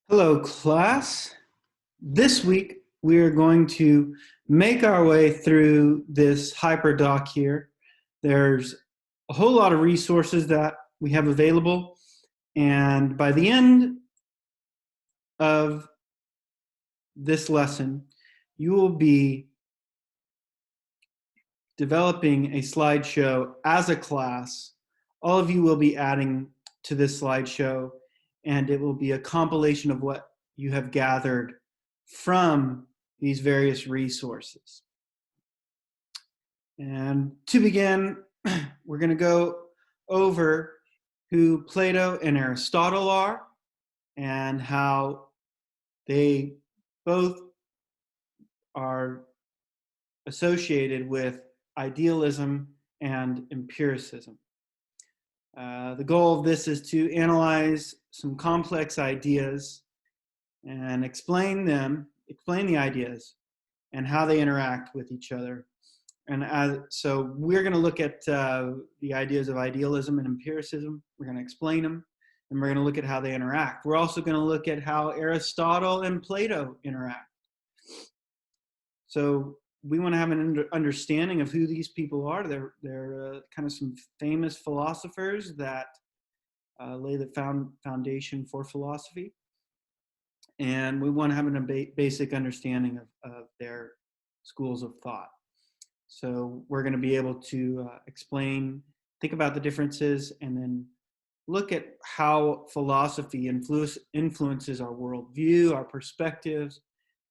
Hello, class. This week, we are going to make our way through this hyperdoc here. There's a whole lot of resources that we have available, and by the end of this lesson, you will be developing a slideshow as a class. All of you will be adding to this slideshow, and it will be a compilation of what you have gathered from these various resources. And to begin, we're going to go over who Plato and Aristotle are and how they both are associated with idealism and empiricism. The goal of this is to analyze some complex ideas and explain the ideas and how they interact with each other. And so we're going to look at the ideas of idealism and empiricism. We're going to explain them, and we're going to look at how they interact. We're also going to look at how Aristotle and Plato interact. So we want to have an understanding of who these people are. They're kind of some famous philosophers that lay the foundation for philosophy. And we want to have a basic understanding of their schools of thought. So we're going to be able to think about the differences, and then look at how philosophy influences our worldview, our perspectives,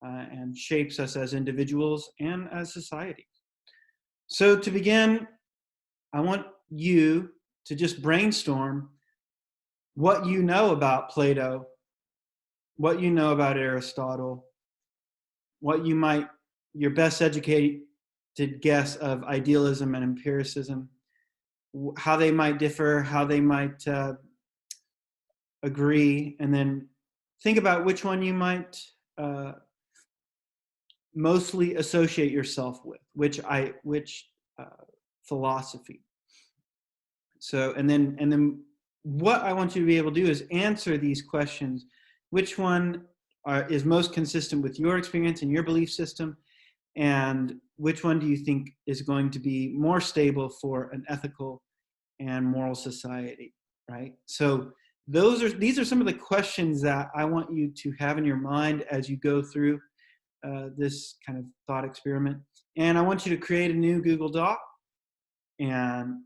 and shapes us as individuals and as society. So to begin, I want you to just brainstorm what you know about Plato, what you know about Aristotle, what your best educated guess of idealism and empiricism, how they might differ, how they might agree, and then think about which one you might mostly associate yourself with, which philosophy. So, and then what I want you to be able to do is answer these questions. Which one is most consistent with your experience and your belief system, and which one do you think is going to be more stable for an ethical and moral society, right? So these are some of the questions that I want you to have in your mind as you go through this kind of thought experiment. And I want you to create a new Google Doc and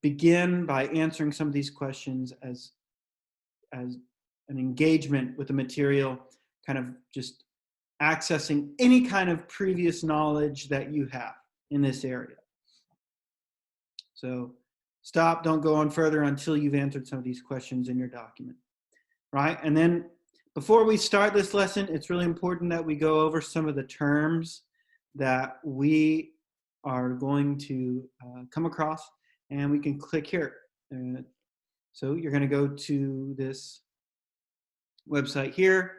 begin by answering some of these questions as an engagement with the material, kind of just accessing any kind of previous knowledge that you have in this area. So stop, don't go on further until you've answered some of these questions in your document, right? And then before we start this lesson, it's really important that we go over some of the terms that we are going to come across, and we can click here. So you're going to go to this website here,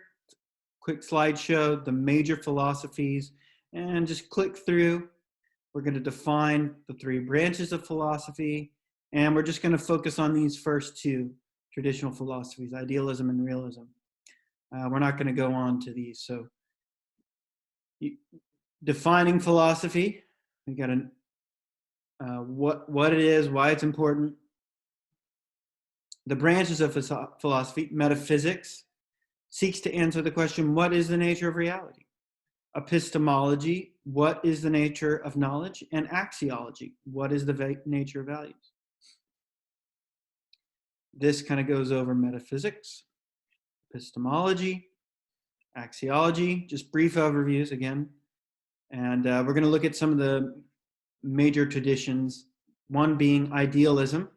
quick slideshow, the major philosophies, and just click through. We're going to define the three branches of philosophy, and we're just going to focus on these first two traditional philosophies, idealism and realism. We're not going to go on to these. So defining philosophy, we got what it is, why it's important. The branches of philosophy, metaphysics, seeks to answer the question, what is the nature of reality? Epistemology, what is the nature of knowledge? And axiology, what is the nature of values? This kind of goes over metaphysics, epistemology, axiology, just brief overviews again. And we're going to look at some of the major traditions, one being idealism,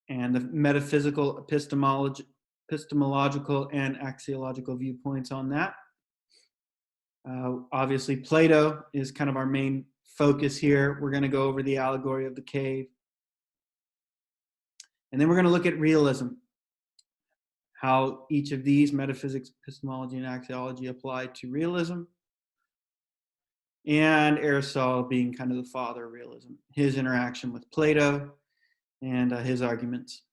and the metaphysical, epistemological, and axiological viewpoints on that. Obviously, Plato is kind of our main focus here. We're going to go over the allegory of the cave. And then we're going to look at realism, how each of these, metaphysics, epistemology, and axiology, apply to realism. And Aristotle being kind of the father of realism, his interaction with Plato and his arguments.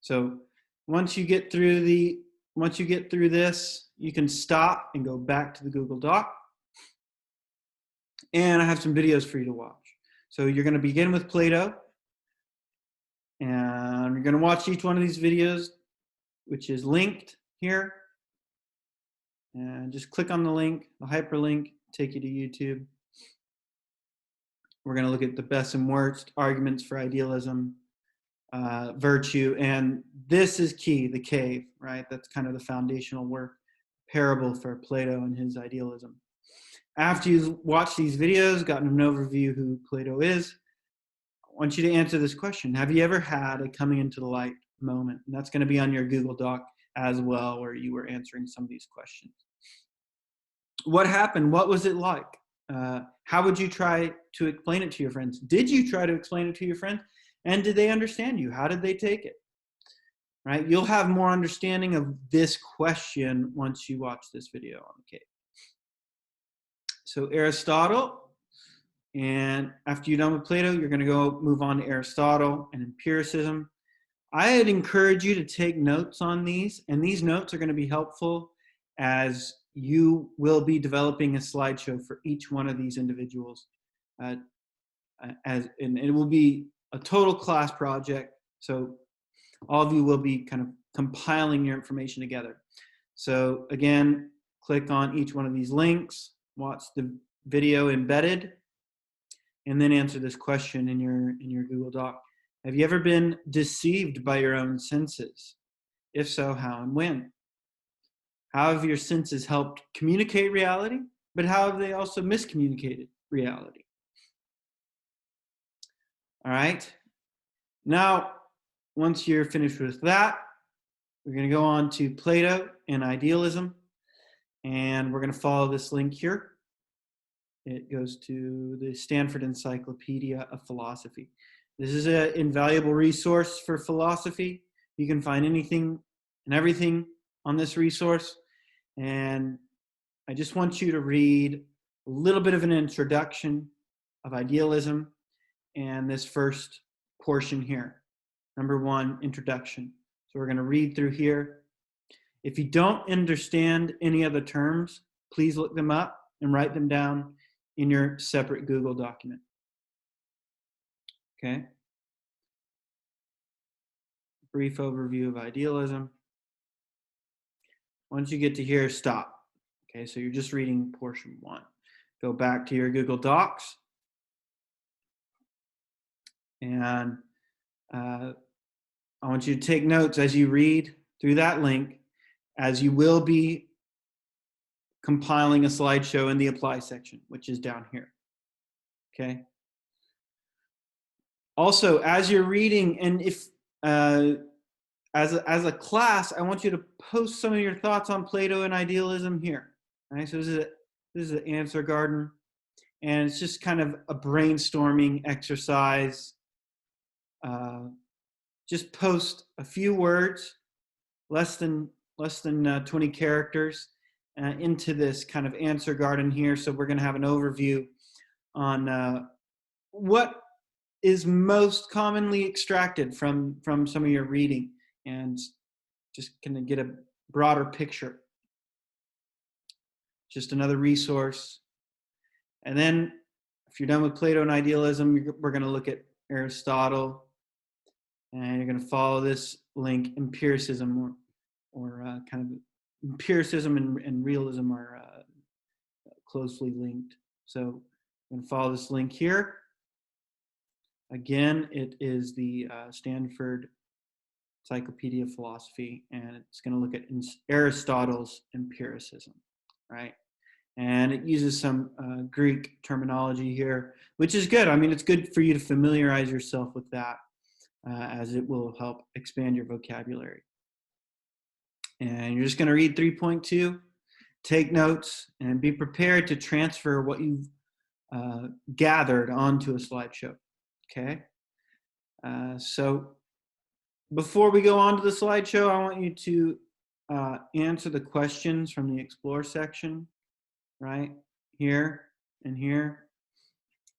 So once you get through this, you can stop and go back to the Google Doc. And I have some videos for you to watch. So you're going to begin with Plato, and you're going to watch each one of these videos, which is linked here. And just click on the link, the hyperlink, take you to YouTube. We're going to look at the best and worst arguments for idealism, virtue, and this is key, the cave, right? That's kind of the foundational work, parable for Plato and his idealism. After you've watched these videos, gotten an overview who Plato is, I want you to answer this question. Have you ever had a coming into the light moment? And that's going to be on your Google Doc as well, where you were answering some of these questions. What happened? What was it like? How would you try to explain it to your friends? Did you try to explain it to your friends? And did they understand you? How did they take it? Right? You'll have more understanding of this question once you watch this video on the cave. So Aristotle, and after you're done with Plato, you're going to go move on to Aristotle and empiricism. I'd encourage you to take notes on these, and these notes are going to be helpful as you will be developing a slideshow for each one of these individuals. And it will be a total class project, so all of you will be kind of compiling your information together. So again, click on each one of these links, watch the video embedded, and then answer this question in your Google Doc. Have you ever been deceived by your own senses? If so, how and when? How have your senses helped communicate reality, but how have they also miscommunicated reality? All right. Now, once you're finished with that, we're going to go on to Plato and idealism, and we're going to follow this link here. It goes to the Stanford Encyclopedia of Philosophy. This is an invaluable resource for philosophy. You can find anything and everything on this resource. And I just want you to read a little bit of an introduction of idealism and this first portion here. Number 1, introduction. So we're going to read through here. If you don't understand any of the terms, please look them up and write them down in your separate Google document. Okay? Brief overview of idealism. Once you get to here, stop. Okay, so you're just reading portion 1. Go back to your Google Docs. And I want you to take notes as you read through that link, as you will be compiling a slideshow in the apply section, which is down here. Okay. Also, as you're reading, and if as a class, I want you to post some of your thoughts on Plato and idealism here. Right. So this is an answer garden, and it's just kind of a brainstorming exercise. Just post a few words, less than 20 characters, into this kind of answer garden here. So we're going to have an overview on what is most commonly extracted from some of your reading, and just kind of get a broader picture. Just another resource. And then if you're done with Plato and idealism, we're going to look at Aristotle, and you're going to follow this link. Empiricism, or kind of empiricism and realism are closely linked. So I'm going to follow this link here. Again, it is the Stanford Encyclopedia of Philosophy, and it's going to look at Aristotle's empiricism, right? And it uses some Greek terminology here, which is good. I mean, it's good for you to familiarize yourself with that, as it will help expand your vocabulary. And you're just going to read 3.2, take notes, and be prepared to transfer what you've gathered onto a slideshow. Okay? So before we go on to the slideshow, I want you to answer the questions from the Explore section, right? Here and here.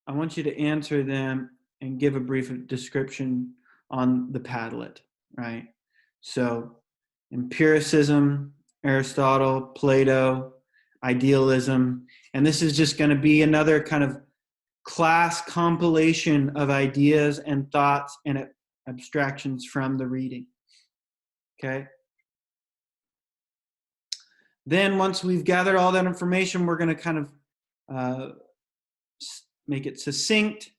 I want you to answer them and give a brief description on the Padlet, right? So empiricism, Aristotle, Plato, idealism, and this is just going to be another kind of class compilation of ideas and thoughts and abstractions from the reading. Okay. Then once we've gathered all that information, we're going to kind of make it succinct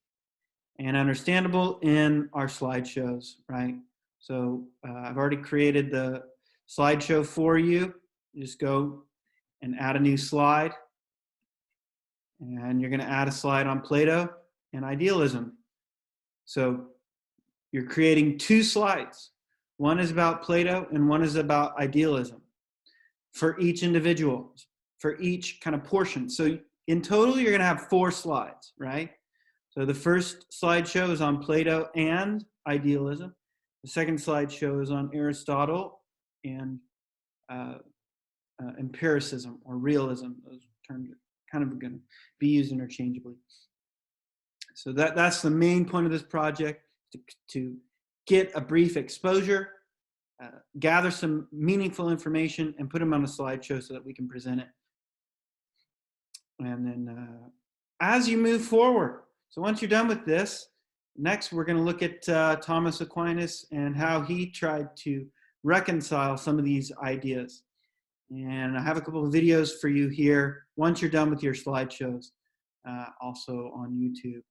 and understandable in our slideshows, right? So I've already created the slideshow for you. You just go and add a new slide. And you're going to add a slide on Plato and idealism. So you're creating 2 slides. One is about Plato and one is about idealism for each individual, for each kind of portion. So in total, you're going to have 4 slides, right? So the first slideshow is on Plato and idealism. The second slideshow is on Aristotle and empiricism or realism. Those terms are kind of going to be used interchangeably. So that's the main point of this project, to get a brief exposure, gather some meaningful information, and put them on a slideshow so that we can present it. And then as you move forward, so once you're done with this, next we're going to look at Thomas Aquinas and how he tried to reconcile some of these ideas. And I have a couple of videos for you here once you're done with your slideshows, also on YouTube.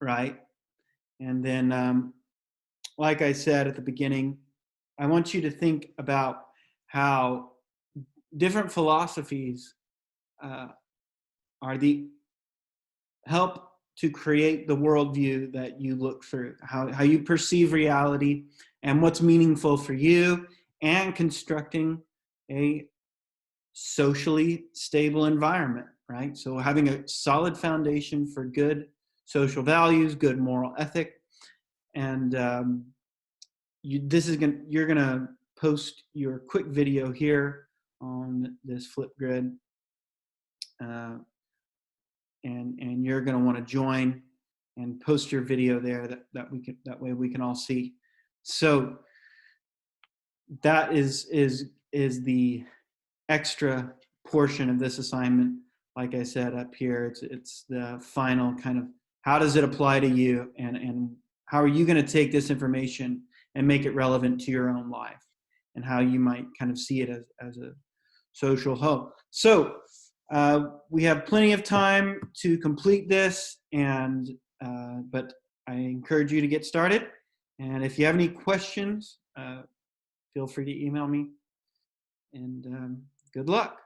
Right? And then, like I said at the beginning, I want you to think about how different philosophies help to create the worldview that you look through, how you perceive reality and what's meaningful for you, and constructing a socially stable environment, right? So having a solid foundation for good social values, good moral ethic, and you're gonna post your quick video here on this Flipgrid, and you're gonna want to join and post your video there that way we can all see. So that is the extra portion of this assignment. Like I said up here, it's the final kind of, how does it apply to you, and how are you going to take this information and make it relevant to your own life, and how you might kind of see it as a social whole. So we have plenty of time to complete this, but I encourage you to get started. And if you have any questions, feel free to email me, and good luck.